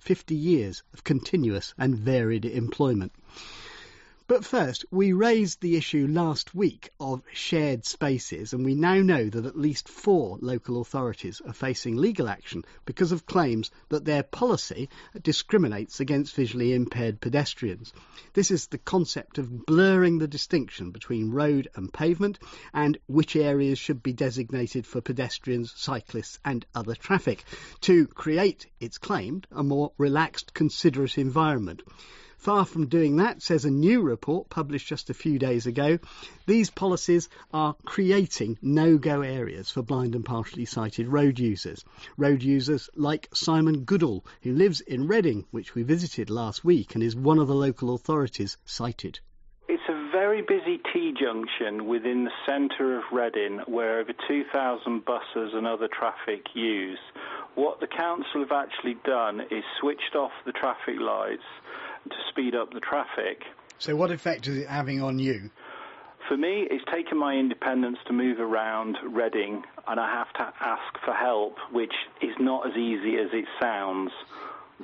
50 years of continuous and varied employment. But first, we raised the issue last week of shared spaces, and we now know that at least 4 local authorities are facing legal action because of claims that their policy discriminates against visually impaired pedestrians. This is the concept of blurring the distinction between road and pavement and which areas should be designated for pedestrians, cyclists and other traffic to create, it's claimed, a more relaxed, considerate environment. Far from doing that, says a new report published just a few days ago, these policies are creating no-go areas for blind and partially sighted road users. Road users like Simon Goodall, who lives in Reading, which we visited last week and is one of the local authorities cited. It's a very busy T-junction within the centre of Reading where over 2,000 buses and other traffic use. What the council have actually done is switched off the traffic lights to speed up the traffic. So what effect is it having on you? For me, it's taken my independence to move around Reading, and I have to ask for help, which is not as easy as it sounds.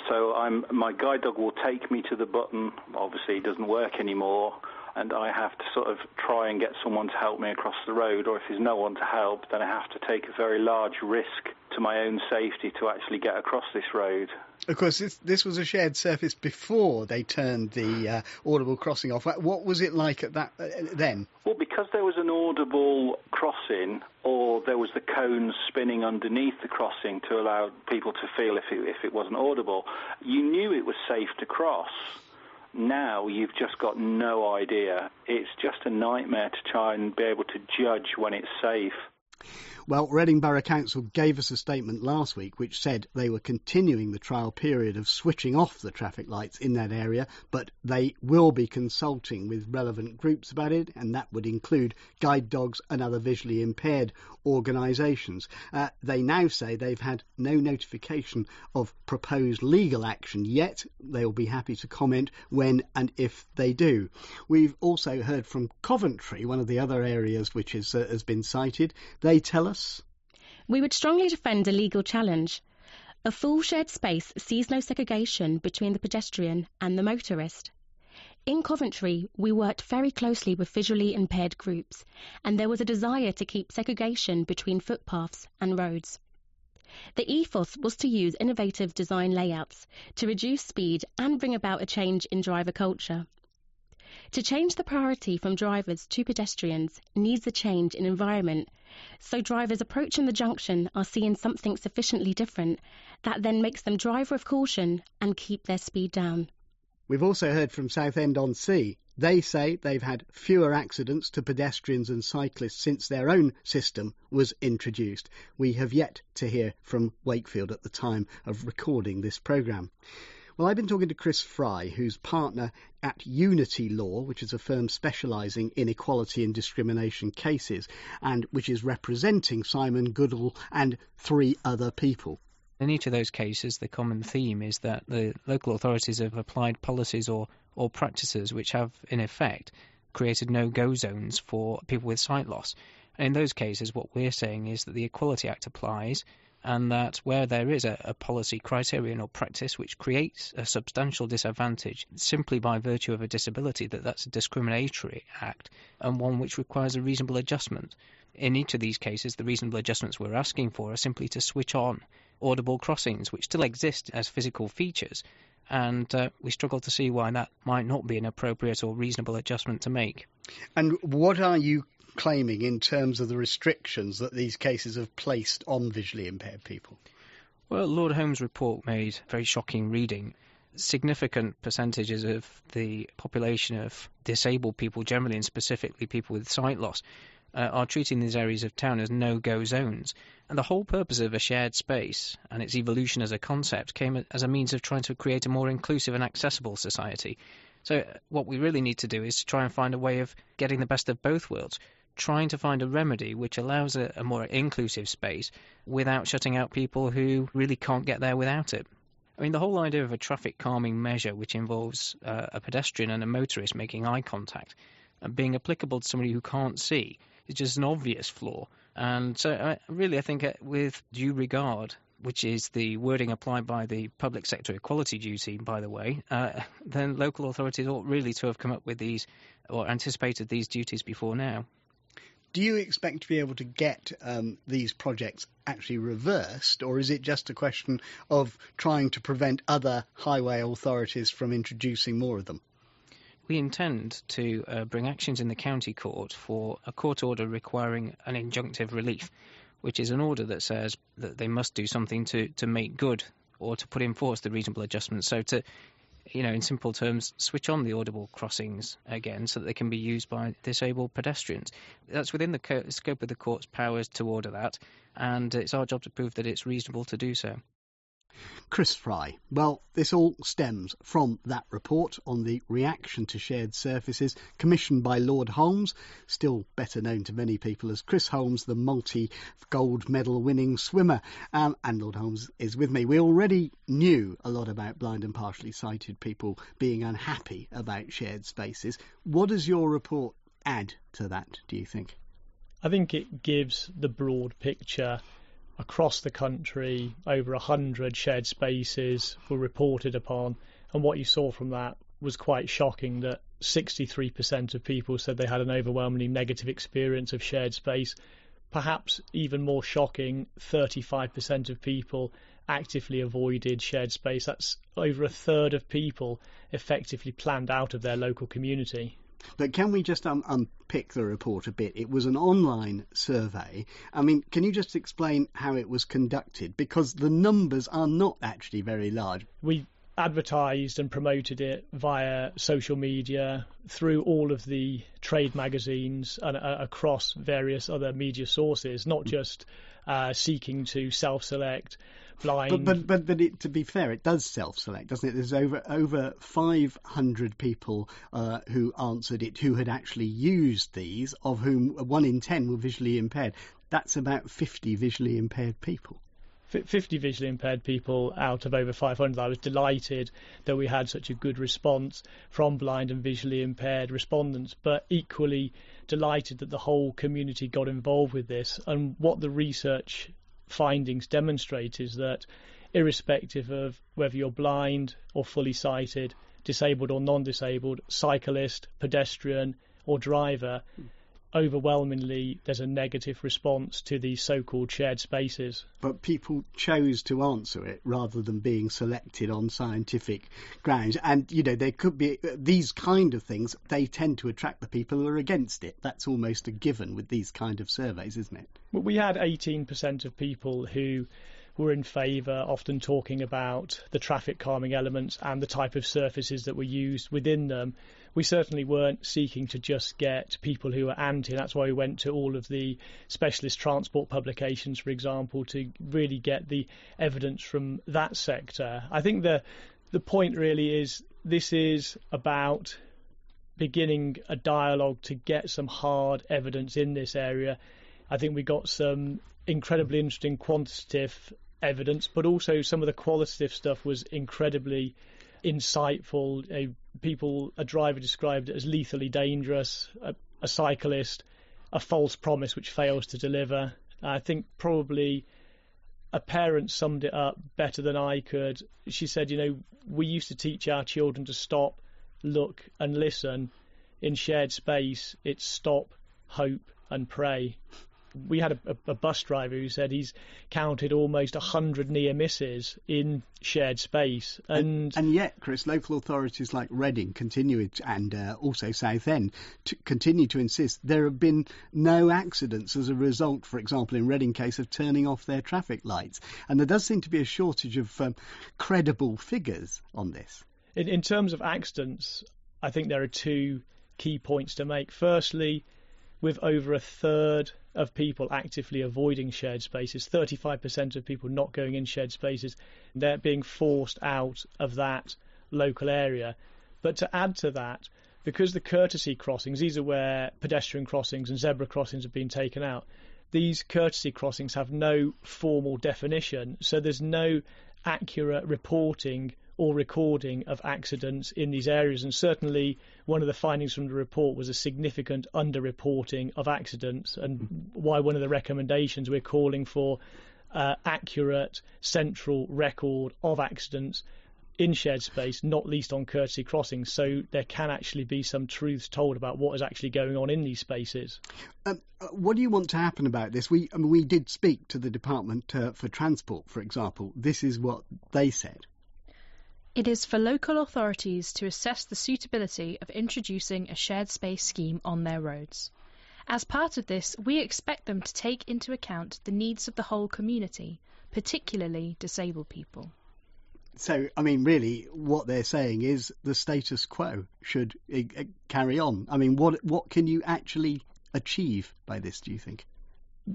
So my guide dog will take me to the button. Obviously, it doesn't work anymore, and I have to sort of try and get someone to help me across the road, or if there's no one to help, then I have to take a very large risk to my own safety to actually get across this road. Of course, this was a shared surface before they turned the audible crossing off. What was it like at that then? Well, because there was an audible crossing, or there was the cones spinning underneath the crossing to allow people to feel if it wasn't audible, you knew it was safe to cross. Now you've just got no idea. It's just a nightmare to try and be able to judge when it's safe. Well, Reading Borough Council gave us a statement last week which said they were continuing the trial period of switching off the traffic lights in that area, but they will be consulting with relevant groups about it, and that would include guide dogs and other visually impaired organisations. They now say they've had no notification of proposed legal action yet. They'll be happy to comment when and if they do. We've also heard from Coventry, one of the other areas which has been cited. They tell us, we would strongly defend a legal challenge. A full shared space sees no segregation between the pedestrian and the motorist. In Coventry, we worked very closely with visually impaired groups, and there was a desire to keep segregation between footpaths and roads. The ethos was to use innovative design layouts to reduce speed and bring about a change in driver culture. To change the priority from drivers to pedestrians needs a change in environment, so drivers approaching the junction are seeing something sufficiently different that then makes them drive with caution and keep their speed down. We've also heard from Southend-on-Sea. They say they've had fewer accidents to pedestrians and cyclists since their own system was introduced. We have yet to hear from Wakefield at the time of recording this programme. Well, I've been talking to Chris Fry, who's partner at Unity Law, which is a firm specialising in equality and discrimination cases, and which is representing Simon Goodall and 3 other people. In each of those cases, the common theme is that the local authorities have applied policies or practices which have, in effect, created no-go zones for people with sight loss. And in those cases, what we're saying is that the Equality Act applies, and that where there is a policy criterion or practice which creates a substantial disadvantage simply by virtue of a disability, that's a discriminatory act and one which requires a reasonable adjustment. In each of these cases, the reasonable adjustments we're asking for are simply to switch on audible crossings, which still exist as physical features, and we struggle to see why that might not be an appropriate or reasonable adjustment to make. And what are you claiming in terms of the restrictions that these cases have placed on visually impaired people? Well, Lord Holmes' report made very shocking reading. Significant percentages of the population of disabled people generally, and specifically people with sight loss, are treating these areas of town as no-go zones. And the whole purpose of a shared space and its evolution as a concept came as a means of trying to create a more inclusive and accessible society. So what we really need to do is to try and find a way of getting the best of both worlds, trying to find a remedy which allows a more inclusive space without shutting out people who really can't get there without it. I mean, the whole idea of a traffic calming measure which involves a pedestrian and a motorist making eye contact and being applicable to somebody who can't see is just an obvious flaw. And so really I think with due regard, which is the wording applied by the public sector equality duty, by the way, then local authorities ought really to have come up with these or anticipated these duties before now. Do you expect to be able to get these projects actually reversed, or is it just a question of trying to prevent other highway authorities from introducing more of them? We intend to bring actions in the county court for a court order requiring an injunctive relief, which is an order that says that they must do something to make good or to put in force the reasonable adjustments. So to, in simple terms, switch on the audible crossings again so that they can be used by disabled pedestrians. That's within the scope of the court's powers to order that, and it's our job to prove that it's reasonable to do so. Chris Fry. Well, this all stems from that report on the reaction to shared surfaces commissioned by Lord Holmes, still better known to many people as Chris Holmes, the multi-gold medal winning swimmer. And Lord Holmes is with me. We already knew a lot about blind and partially sighted people being unhappy about shared spaces. What does your report add to that, do you think? I think it gives the broad picture. Across the country, over 100 shared spaces were reported upon, and what you saw from that was quite shocking, that 63% of people said they had an overwhelmingly negative experience of shared space. Perhaps even more shocking, 35% of people actively avoided shared space. That's over a third of people effectively planned out of their local community. But can we just unpick the report a bit? It was an online survey. I mean, can you just explain how it was conducted? Because the numbers are not actually very large. We advertised and promoted it via social media, through all of the trade magazines and across various other media sources, not just seeking to self-select blind. But to be fair, it does self-select, doesn't it? There's over 500 people who answered it who had actually used these, of whom 1 in 10 were visually impaired. That's about 50 visually impaired people. 50 visually impaired people out of over 500. I was delighted that we had such a good response from blind and visually impaired respondents, but equally delighted that the whole community got involved with this. And what the research findings demonstrate is that irrespective of whether you're blind or fully sighted, disabled or non-disabled, cyclist, pedestrian or driver, overwhelmingly there's a negative response to these so-called shared spaces. But people chose to answer it rather than being selected on scientific grounds. And, there could be these kind of things, they tend to attract the people who are against it. That's almost a given with these kind of surveys, isn't it? Well, we had 18% of people who were in favour, often talking about the traffic calming elements and the type of surfaces that were used within them. We certainly weren't seeking to just get people who were anti. That's why we went to all of the specialist transport publications, for example, to really get the evidence from that sector. I think the point really is this is about beginning a dialogue to get some hard evidence in this area. I think we got some incredibly interesting quantitative evidence, but also some of the qualitative stuff was incredibly insightful. A driver described it as lethally dangerous, a cyclist, a false promise which fails to deliver. I think probably a parent summed it up better than I could. She said, we used to teach our children to stop, look and listen. In shared space, it's stop, hope and pray. We had a bus driver who said he's counted almost 100 near misses in shared space. And yet, Chris, local authorities like Reading continue, and also Southend, continue to insist there have been no accidents as a result, for example, in Reading case, of turning off their traffic lights. And there does seem to be a shortage of credible figures on this. In terms of accidents, I think there are two key points to make. Firstly, with over a third of people actively avoiding shared spaces, 35% of people not going in shared spaces, they're being forced out of that local area. But to add to that, because the courtesy crossings, these are where pedestrian crossings and zebra crossings have been taken out, these courtesy crossings have no formal definition, so there's no accurate reporting or recording of accidents in these areas. And certainly one of the findings from the report was a significant underreporting of accidents, and why one of the recommendations we're calling for accurate central record of accidents in shared space, not least on courtesy crossings, so there can actually be some truths told about what is actually going on in these spaces. What do you want to happen about this? We did speak to the Department for Transport, for example. This is what they said. It is for local authorities to assess the suitability of introducing a shared space scheme on their roads. As part of this, we expect them to take into account the needs of the whole community, particularly disabled people. So, I mean, really, what they're saying is the status quo should carry on. I mean, what can you actually achieve by this, do you think?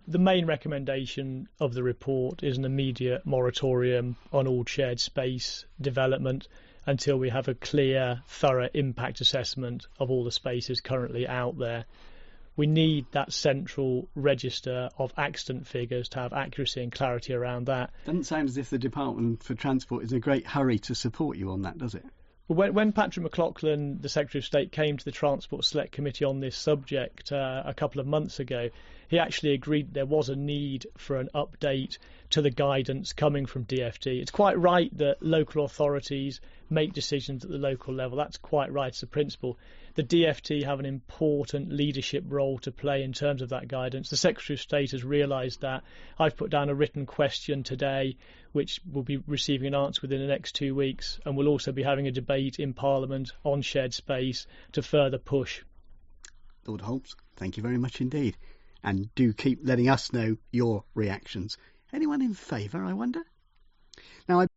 The main recommendation of the report is an immediate moratorium on all shared space development until we have a clear, thorough impact assessment of all the spaces currently out there. We need that central register of accident figures to have accuracy and clarity around that. Doesn't sound as if the Department for Transport is in a great hurry to support you on that, does it? Well, when Patrick McLaughlin, the Secretary of State, came to the Transport Select Committee on this subject a couple of months ago, he actually agreed there was a need for an update to the guidance coming from DFT. It's quite right that local authorities make decisions at the local level. That's quite right as a principle. The DFT have an important leadership role to play in terms of that guidance. The Secretary of State has realised that. I've put down a written question today which will be receiving an answer within the next 2 weeks, and we'll also be having a debate in Parliament on shared space to further push. Lord Holmes, thank you very much indeed. And do keep letting us know your reactions. Anyone in favour, I wonder? Now,